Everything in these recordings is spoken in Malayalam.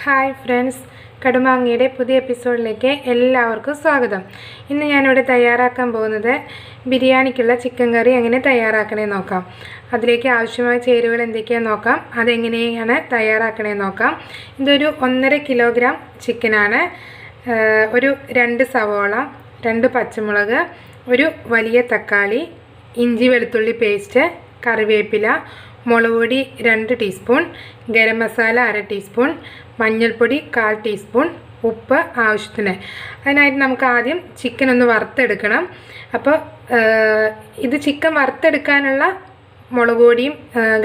ഹായ് ഫ്രണ്ട്സ്, കടുമാങ്ങയുടെ പുതിയ എപ്പിസോഡിലേക്ക് എല്ലാവർക്കും സ്വാഗതം. ഇന്ന് ഞാനിവിടെ തയ്യാറാക്കാൻ പോകുന്നത് ബിരിയാണിക്കുള്ള ചിക്കൻ കറി എങ്ങനെ തയ്യാറാക്കണമെന്ന് നോക്കാം. അതിലേക്ക് ആവശ്യമായ ചേരുവകൾ എന്തൊക്കെയാണെന്ന് നോക്കാം. അതെങ്ങനെയാണ് തയ്യാറാക്കണമെന്ന് നോക്കാം. ഇതൊരു 1.5 കിലോഗ്രാം ചിക്കനാണ്. ഒരു 2 സവോള, 2 പച്ചമുളക്, ഒരു വലിയ തക്കാളി, ഇഞ്ചി വെളുത്തുള്ളി പേസ്റ്റ്, കറിവേപ്പില, മുളക് പൊടി 2 ടീസ്പൂൺ, ഗരം മസാല 1/2 ടീസ്പൂൺ, മഞ്ഞൾപ്പൊടി 1/4 ടീസ്പൂൺ, ഉപ്പ് ആവശ്യത്തിന്. അതിനായിട്ട് നമുക്ക് ആദ്യം ചിക്കൻ ഒന്ന് വറുത്തെടുക്കണം. അപ്പോൾ ഇത് ചിക്കൻ വറുത്തെടുക്കാനുള്ള മുളക് പൊടിയും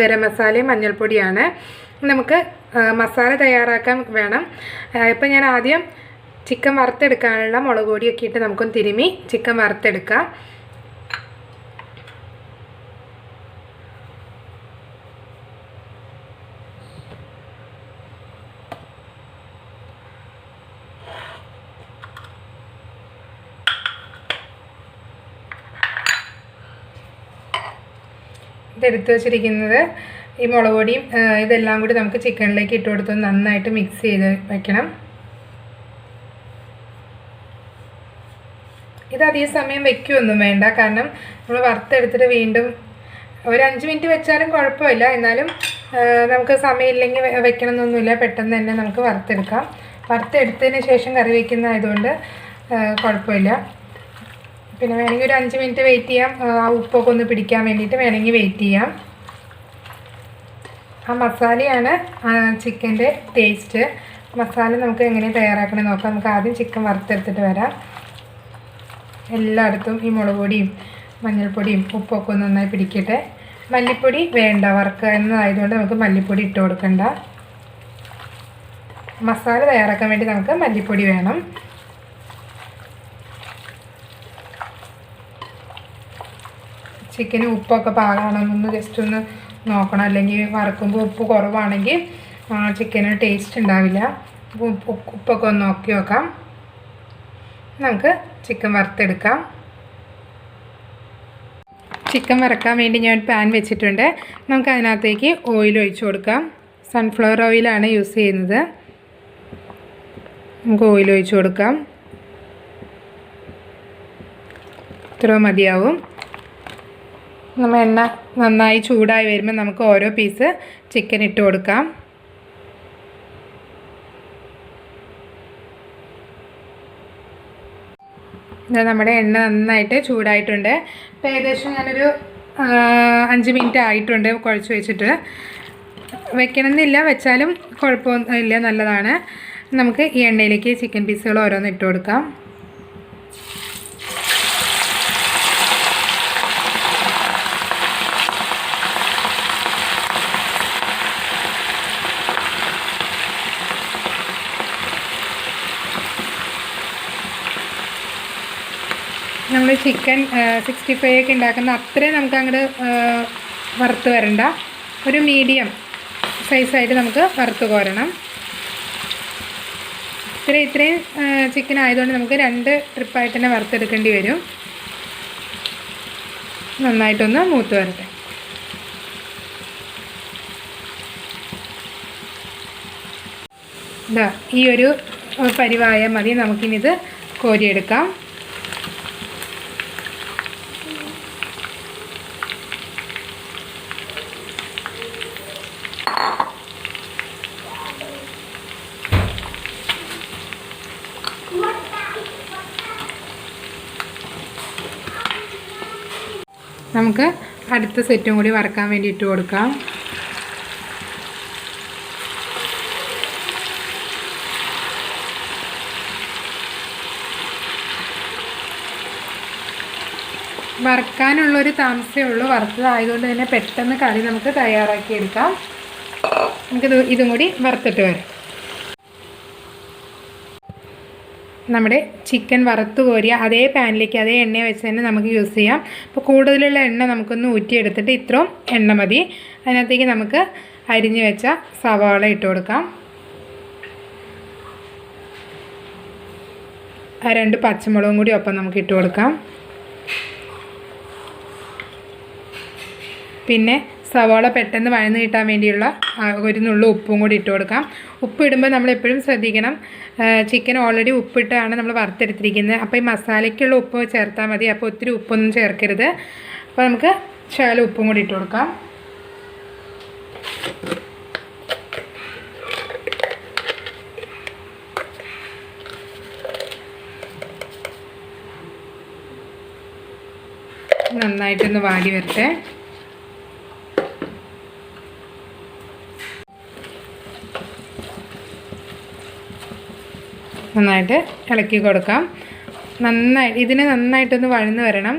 ഗരം മസാലയും മഞ്ഞൾപ്പൊടിയാണ്. നമുക്ക് മസാല തയ്യാറാക്കാൻ വേണം. ഇപ്പോൾ ഞാൻ ആദ്യം ചിക്കൻ വറുത്തെടുക്കാനുള്ള മുളക് പൊടിയൊക്കെ ഇട്ട് നമുക്കൊന്ന് തിരുമ്മി ചിക്കൻ വറുത്തെടുക്കാം. ഇതെടുത്ത് വെച്ചിരിക്കുന്നത് ഈ മുളക് പൊടിയും ഇതെല്ലാം കൂടി നമുക്ക് ചിക്കനിലേക്ക് ഇട്ട് കൊടുത്ത് നന്നായിട്ട് മിക്സ് ചെയ്ത് വെക്കണം. ഇത് അധികം സമയം വെക്കുകയൊന്നും വേണ്ട, കാരണം നമ്മൾ വറുത്തെടുത്തിട്ട് വീണ്ടും ഒരു 5 മിനിറ്റ് വെച്ചാലും കുഴപ്പമില്ല. എന്നാലും നമുക്ക് സമയമില്ലെങ്കിൽ വെക്കണമെന്നൊന്നുമില്ല, പെട്ടെന്ന് തന്നെ നമുക്ക് വറുത്തെടുക്കാം. വറുത്തെടുത്തതിന് ശേഷം കറി വയ്ക്കുന്നതായതുകൊണ്ട് കുഴപ്പമില്ല. പിന്നെ വേണമെങ്കിൽ ഒരു 5 മിനിറ്റ് വെയിറ്റ് ചെയ്യാം, ആ ഉപ്പൊക്കെ ഒന്ന് പിടിക്കാൻ വേണ്ടിയിട്ട് വേണമെങ്കിൽ വെയിറ്റ് ചെയ്യാം. ആ മസാലയാണ് ചിക്കൻ്റെ ടേസ്റ്റ്. മസാല നമുക്ക് എങ്ങനെ തയ്യാറാക്കണം നോക്കാം. നമുക്ക് ആദ്യം ചിക്കൻ വറുത്തെടുത്തിട്ട് വരാം. എല്ലായിടത്തും ഈ മുളക് പൊടിയും മഞ്ഞൾപ്പൊടിയും ഉപ്പൊക്കെ ഒന്ന് നന്നായി പിടിക്കട്ടെ. മല്ലിപ്പൊടി വേണ്ട, വറുക്കുക എന്നതായതുകൊണ്ട് നമുക്ക് മല്ലിപ്പൊടി ഇട്ട് കൊടുക്കണ്ട. മസാല തയ്യാറാക്കാൻ വേണ്ടി നമുക്ക് മല്ലിപ്പൊടി വേണം. ചിക്കന് ഉപ്പൊക്കെ പാകമാണെന്നൊന്ന് ജസ്റ്റ് ഒന്ന് നോക്കണം. അല്ലെങ്കിൽ വറുക്കുമ്പോൾ ഉപ്പ് കുറവാണെങ്കിൽ ചിക്കന് ടേസ്റ്റ് ഉണ്ടാവില്ല. ഉപ്പൊക്കെ ഒന്ന് നോക്കി നോക്കാം. നമുക്ക് ചിക്കൻ വറുത്തെടുക്കാം. ചിക്കൻ വറക്കാൻ വേണ്ടി ഞാൻ പാൻ വെച്ചിട്ടുണ്ട്. നമുക്ക് അതിനകത്തേക്ക് ഓയിൽ ഒഴിച്ചു കൊടുക്കാം. സൺഫ്ലവർ ഓയിലാണ് യൂസ് ചെയ്യുന്നത്. നമുക്ക് ഓയിൽ ഒഴിച്ചു കൊടുക്കാം. ഇത്ര മതിയാവും. നമ്മൾ എണ്ണ നന്നായി ചൂടായി വരുമ്പോൾ നമുക്ക് ഓരോ പീസ് ചിക്കൻ ഇട്ട് കൊടുക്കാം. നമ്മുടെ എണ്ണ നന്നായിട്ട് ചൂടായിട്ടുണ്ട്. ഇപ്പോൾ ഏകദേശം ഞാനൊരു 5 മിനിറ്റ് ആയിട്ടുണ്ട് കുഴച്ച് വെച്ചിട്ട്. വെക്കണമെന്നില്ല, വെച്ചാലും കുഴപ്പമൊന്നുമില്ല, നല്ലതാണ്. നമുക്ക് ഈ എണ്ണയിലേക്ക് ചിക്കൻ പീസുകൾ ഓരോന്ന് ഇട്ട് കൊടുക്കാം. നമ്മൾ ചിക്കൻ 65 ഒക്കെ ഉണ്ടാക്കുന്ന അത്രയും നമുക്ക് അങ്ങോട്ട് വറുത്ത് വരണ്ട. ഒരു മീഡിയം സൈസായിട്ട് നമുക്ക് വറുത്ത് കോരണം. ഇത്രയും ചിക്കൻ ആയതുകൊണ്ട് നമുക്ക് 2 ട്രിപ്പായിട്ട് തന്നെ വറുത്തെടുക്കേണ്ടി വരും. നന്നായിട്ടൊന്ന് മൂത്ത് വരട്ടെ. ഇതാ ഈ ഒരു പരിവായ മതി. നമുക്കിനിത് കോരിയെടുക്കാം. നമുക്ക് അടുത്ത സെറ്റും കൂടി വറക്കാൻ വേണ്ടി ഇട്ട് കൊടുക്കാം. വറക്കാനുള്ളൊരു താമസമേ ഉള്ളൂ. വറുത്തതായതുകൊണ്ട് തന്നെ പെട്ടെന്ന് കറി നമുക്ക് തയ്യാറാക്കിയെടുക്കാം. നമുക്കിത് ഇതും കൂടി വറുത്തിട്ട് വരാം. നമ്മുടെ ചിക്കൻ വറുത്ത് കോരിയ അതേ പാനിലേക്ക് അതേ എണ്ണ വെച്ച് തന്നെ നമുക്ക് യൂസ് ചെയ്യാം. അപ്പോൾ കൂടുതലുള്ള എണ്ണ നമുക്കൊന്ന് ഊറ്റിയെടുത്തിട്ട് ഇത്രയും എണ്ണ മതി. അതിനകത്തേക്ക് നമുക്ക് അരിഞ്ഞു വെച്ച സവാള ഇട്ട് കൊടുക്കാം. 2 പച്ചമുളകും കൂടി ഒപ്പം നമുക്ക് ഇട്ട് കൊടുക്കാം. പിന്നെ സവാള പെട്ടെന്ന് വഴന്ന് കിട്ടാൻ വേണ്ടിയുള്ള ഒരു നുള്ളു ഉപ്പും കൂടി ഇട്ട് കൊടുക്കാം. ഉപ്പ് ഇടുമ്പോൾ നമ്മളെപ്പോഴും ശ്രദ്ധിക്കണം, ചിക്കൻ ഓൾറെഡി ഉപ്പിട്ടാണ് നമ്മൾ വറുത്തെടുത്തിരിക്കുന്നത്. അപ്പോൾ ഈ മസാലയ്ക്കുള്ള ഉപ്പ് ചേർത്താൽ മതി. അപ്പോൾ ഒത്തിരി ഉപ്പൊന്നും ചേർക്കരുത്. അപ്പോൾ നമുക്ക് ശകലം ഉപ്പും കൂടി ഇട്ട് കൊടുക്കാം. നന്നായിട്ടൊന്ന് വാടി വരട്ടെ. നന്നായിട്ട് ഇളക്കി കൊടുക്കാം. ഇതിനെ നന്നായിട്ടൊന്ന് വഴന്ന് വരണം.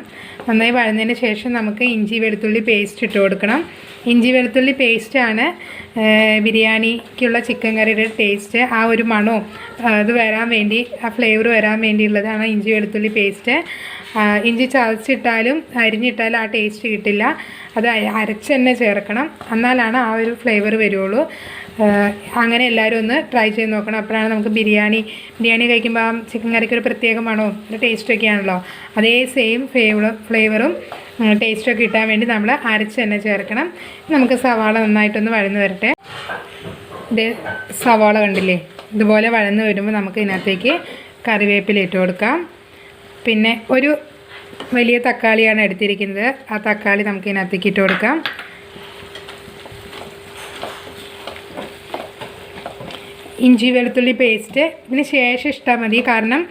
നന്നായി വഴന്നതിന് ശേഷം നമുക്ക് ഇഞ്ചി വെളുത്തുള്ളി പേസ്റ്റ് ഇട്ട് കൊടുക്കണം. ഇഞ്ചി വെളുത്തുള്ളി പേസ്റ്റാണ് ബിരിയാണിക്കുള്ള ചിക്കൻ കറിയുടെ ടേസ്റ്റ്. ആ ഒരു മണവും അത് വരാൻ വേണ്ടി, ആ ഫ്ലേവർ വരാൻ വേണ്ടിയുള്ളതാണ് ഇഞ്ചി വെളുത്തുള്ളി പേസ്റ്റ്. ഇഞ്ചി ചതച്ചിട്ടാലും അരിഞ്ഞിട്ടാലും ആ ടേസ്റ്റ് കിട്ടില്ല. അത് അരച്ച് തന്നെ ചേർക്കണം, എന്നാലാണ് ആ ഒരു ഫ്ലേവർ വരുള്ളൂ. അങ്ങനെ എല്ലാവരും ഒന്ന് ട്രൈ ചെയ്ത് നോക്കണം. അപ്പോഴാണ് നമുക്ക് ബിരിയാണി കഴിക്കുമ്പോൾ ആ ചിക്കൻ കറിക്ക് ഒരു പ്രത്യേക മണവും ഒരു ടേസ്റ്റൊക്കെ ആണല്ലോ. അതേ സെയിം ഫ്ലേവറും ടേസ്റ്റൊക്കെ കിട്ടാൻ വേണ്ടി നമ്മൾ അരച്ച് തന്നെ ചേർക്കണം. നമുക്ക് സവാള നന്നായിട്ടൊന്ന് വഴന്ന് വരട്ടെ. ഇത് സവാള കണ്ടില്ലേ, ഇതുപോലെ വഴന്ന് വരുമ്പോൾ നമുക്ക് ഇതിനകത്തേക്ക് കറിവേപ്പില ഇട്ട് കൊടുക്കാം. പിന്നെ ഒരു വലിയ തക്കാളിയാണ് എടുത്തിരിക്കുന്നത്. ആ തക്കാളി നമുക്ക് ഇതിനകത്തേക്ക് ഇട്ട് കൊടുക്കാം. ഇഞ്ചി വെളുത്തുള്ളി പേസ്റ്റ് ഇതിന് ശേഷം ഇട്ടാൽ മതി, കാരണം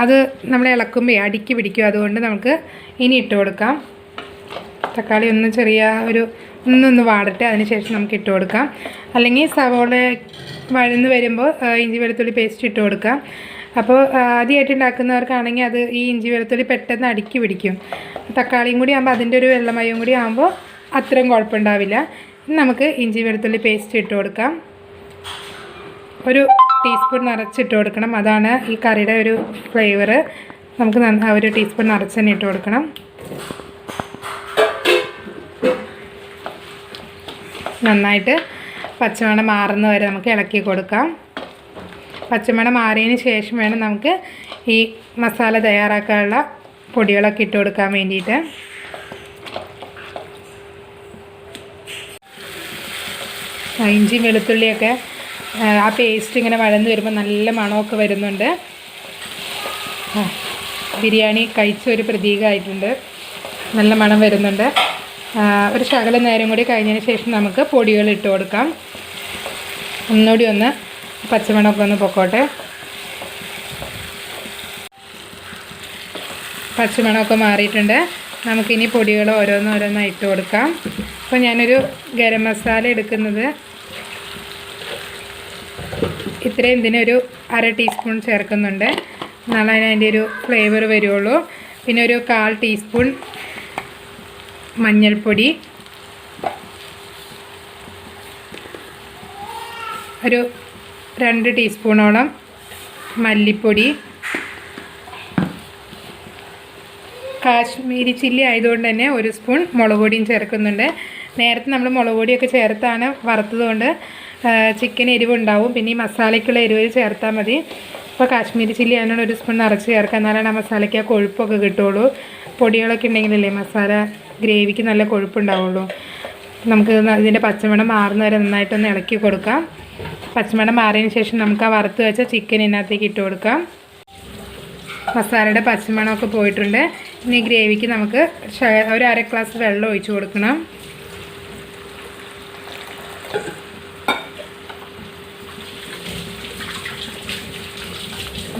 അത് നമ്മൾ ഇളക്കുമ്പോൾ അടിക്ക് പിടിക്കും. അതുകൊണ്ട് നമുക്ക് ഇനി ഇട്ട് കൊടുക്കാം. തക്കാളി ഒന്ന് ചെറിയ ഒന്നൊന്ന് വാടട്ടെ, അതിന് ശേഷം നമുക്ക് ഇട്ട് കൊടുക്കാം. അല്ലെങ്കിൽ സവോള വഴന്ന് വരുമ്പോൾ ഇഞ്ചി വെളുത്തുള്ളി പേസ്റ്റ് ഇട്ട് കൊടുക്കാം. അപ്പോൾ ആദ്യമായിട്ട് ഉണ്ടാക്കുന്നവർക്കാണെങ്കിൽ അത് ഈ ഇഞ്ചി വെളുത്തുള്ളി പെട്ടെന്ന് അടുക്കി പിടിക്കും. തക്കാളിയും കൂടി ആകുമ്പോൾ അതിൻ്റെ ഒരു വെള്ളമയം കൂടി ആകുമ്പോൾ അത്രയും കുഴപ്പമുണ്ടാവില്ല. നമുക്ക് ഇഞ്ചി വെളുത്തുള്ളി പേസ്റ്റ് ഇട്ട് കൊടുക്കാം. ഒരു ടീസ്പൂൺ നിറച്ചിട്ട് കൊടുക്കണം, അതാണ് ഈ കറിയുടെ ഒരു ഫ്ലേവർ. നമുക്ക് ഒരു ടീസ്പൂൺ നിറച്ച് തന്നെ ഇട്ട് കൊടുക്കണം. നന്നായിട്ട് പച്ചമണം മാറുന്ന വരെ നമുക്ക് ഇളക്കി കൊടുക്കാം. പച്ചമണം മാറിയതിന് ശേഷം വേണം നമുക്ക് ഈ മസാല തയ്യാറാക്കാനുള്ള പൊടികളൊക്കെ ഇട്ട് കൊടുക്കാൻ വേണ്ടിയിട്ട്. ഇഞ്ചി വെളുത്തുള്ളിയൊക്കെ ആ പേസ്റ്റ് ഇങ്ങനെ വഴന്ന് വരുമ്പോൾ നല്ല മണമൊക്കെ വരുന്നുണ്ട്. ബിരിയാണി കഴിച്ച ഒരു പ്രതീകമായിട്ടുണ്ട്, നല്ല മണം വരുന്നുണ്ട്. ഒരു ശകലം നേരം കൂടി കഴിഞ്ഞതിന് ശേഷം നമുക്ക് പൊടികൾ ഇട്ട് കൊടുക്കാം. ഒന്നുകൂടി ഒന്ന് പച്ചമണമൊക്കെ ഒന്ന് പൊക്കോട്ടെ. പച്ചമണമൊക്കെ മാറിയിട്ടുണ്ട്. നമുക്കിനി പൊടികൾ ഓരോന്നോരോന്നായി ഇട്ട് കൊടുക്കാം. അപ്പോൾ ഞാനൊരു ഗരം മസാല എടുക്കുന്നത് ഇത്രയും ഇതിനൊരു 1/2 ടീസ്പൂൺ ചേർക്കുന്നുണ്ട്, എന്നാലും അതിൻ്റെ ഒരു ഫ്ലേവർ വരുള്ളൂ. പിന്നെ ഒരു 1/4 ടീസ്പൂൺ മഞ്ഞൾപ്പൊടി, ഒരു 2 ടീസ്പൂണോളം മല്ലിപ്പൊടി, കാശ്മീരി ചില്ലി ആയതുകൊണ്ട് തന്നെ 1 സ്പൂൺ മുളക് പൊടിയും ചേർക്കുന്നുണ്ട്. നേരത്തെ നമ്മൾ മുളക് പൊടിയൊക്കെ ചേർത്താണ് വറുത്തതുകൊണ്ട് ചിക്കൻ എരിവുണ്ടാവും. പിന്നെ ഈ മസാലയ്ക്കുള്ള എരിവ് ചേർത്താൽ മതി. അപ്പോൾ കാശ്മീരി ചില്ലി അതിനോട് 1 സ്പൂൺ നിറച്ച് ചേർക്കുക, എന്നാലാണ് ആ മസാലയ്ക്ക് ആ കൊഴുപ്പൊക്കെ കിട്ടുള്ളൂ. പൊടികളൊക്കെ ഉണ്ടെങ്കിലല്ലേ മസാല ഗ്രേവിക്ക് നല്ല കൊഴുപ്പുണ്ടാവുള്ളൂ. നമുക്ക് ഇതിൻ്റെ പച്ചമണം മാറുന്ന വരെ നന്നായിട്ടൊന്ന് ഇളക്കി കൊടുക്കാം. പച്ചമണം മാറിയതിന് ശേഷം നമുക്ക് ആ വറുത്ത് വെച്ച ചിക്കൻ ഇതിനകത്തേക്ക് ഇട്ട് കൊടുക്കാം. മസാലയുടെ പച്ചമണമൊക്കെ പോയിട്ടുണ്ട്. ഇനി ഗ്രേവിക്ക് നമുക്ക് ഒരു 1/2 ഗ്ലാസ് വെള്ളം ഒഴിച്ച് കൊടുക്കണം.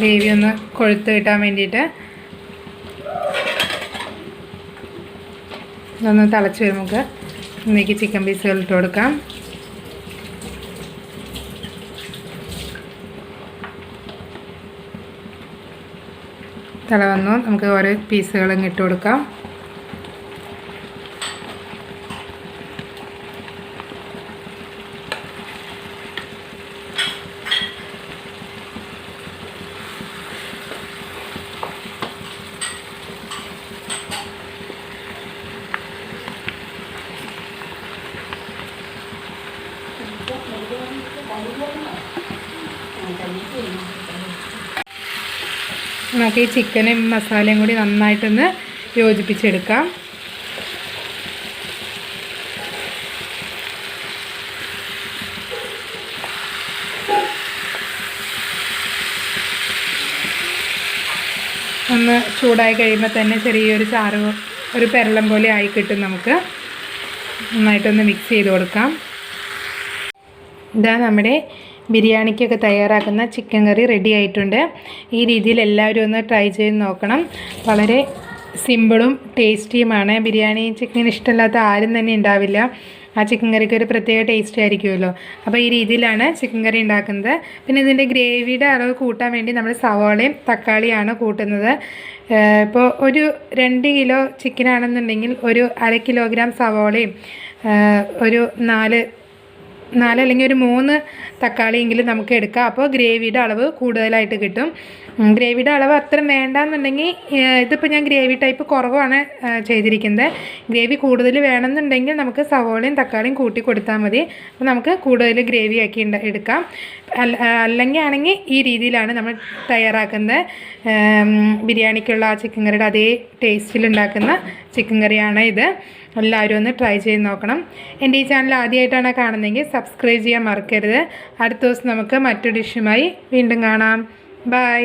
ഗ്രേവി ഒന്ന് കൊഴുത്ത് കിട്ടാൻ വേണ്ടിയിട്ട് ഇതൊന്ന് തിളച്ച് വരും. നമുക്ക് ഇന്നേക്ക് ചിക്കൻ പീസുകൾ ഇട്ട് കൊടുക്കാം. തിള വന്നു, നമുക്ക് ഓരോ പീസുകളും ഇട്ട് കൊടുക്കാം. നമുക്ക് ഈ ചിക്കനും മസാലയും കൂടി നന്നായിട്ടൊന്ന് യോജിപ്പിച്ചെടുക്കാം. ഒന്ന് ചൂടായി കഴിയുമ്പോൾ തന്നെ ചെറിയൊരു ചാറ് ഒരു പെരളം പോലെ ആയി കിട്ടും. നമുക്ക് നന്നായിട്ടൊന്ന് മിക്സ് ചെയ്ത് കൊടുക്കാം. ഇതാ നമ്മുടെ ബിരിയാണിക്കൊക്കെ തയ്യാറാക്കുന്ന ചിക്കൻ കറി റെഡി ആയിട്ടുണ്ട്. ഈ രീതിയിൽ എല്ലാവരും ഒന്ന് ട്രൈ ചെയ്ത് നോക്കണം. വളരെ സിമ്പിളും ടേസ്റ്റിയുമാണ്. ബിരിയാണി ചിക്കൻ ഇഷ്ടമില്ലാത്ത ആരും തന്നെ ഉണ്ടാവില്ല. ആ ചിക്കൻ കറിക്ക് ഒരു പ്രത്യേക ടേസ്റ്റ് ആയിരിക്കുമല്ലോ. അപ്പോൾ ഈ രീതിയിലാണ് ചിക്കൻ കറി ഉണ്ടാക്കുന്നത്. പിന്നെ ഇതിൻ്റെ ഗ്രേവിയുടെ അളവ് കൂട്ടാൻ വേണ്ടി നമ്മൾ സവാളയും തക്കാളിയാണ് കൂട്ടുന്നത്. ഇപ്പോൾ ഒരു 2 കിലോ ചിക്കനാണെന്നുണ്ടെങ്കിൽ ഒരു 1/2 കിലോഗ്രാം സവാളയും ഒരു 4 അല്ലെങ്കിൽ ഒരു 3 തക്കാളിയെങ്കിലും നമുക്ക് എടുക്കാം. അപ്പോൾ ഗ്രേവിയുടെ അളവ് കൂടുതലായിട്ട് കിട്ടും. ഗ്രേവിയുടെ അളവ് അത്ര വേണ്ടാന്നുണ്ടെങ്കിൽ ഇതിപ്പോൾ ഞാൻ ഗ്രേവി ടൈപ്പ് കുറവാണ് ചെയ്തിരിക്കുന്നത്. ഗ്രേവി കൂടുതൽ വേണമെന്നുണ്ടെങ്കിൽ നമുക്ക് സവോളയും തക്കാളിയും കൂട്ടി കൊടുത്താൽ മതി. അപ്പോൾ നമുക്ക് കൂടുതൽ ഗ്രേവി ആക്കി എടുക്കാം. അല്ലെങ്കിൽ ഈ രീതിയിലാണ് നമ്മൾ തയ്യാറാക്കുന്നത്. ബിരിയാണിക്കുള്ള ആ ചിക്കൻ കറിയുടെ അതേ ടേസ്റ്റിലുണ്ടാക്കുന്ന ചിക്കൻ കറിയാണ് ഇത്. എല്ലാവരും ഒന്ന് ട്രൈ ചെയ്ത് നോക്കണം. എൻ്റെ ഈ ചാനൽ ആദ്യമായിട്ടാണ് കാണുന്നതെങ്കിൽ സബ്സ്ക്രൈബ് ചെയ്യാൻ മറക്കരുത്. അടുത്ത ദിവസം നമുക്ക് മറ്റൊരു ഡിഷുമായി വീണ്ടും കാണാം. ബൈ.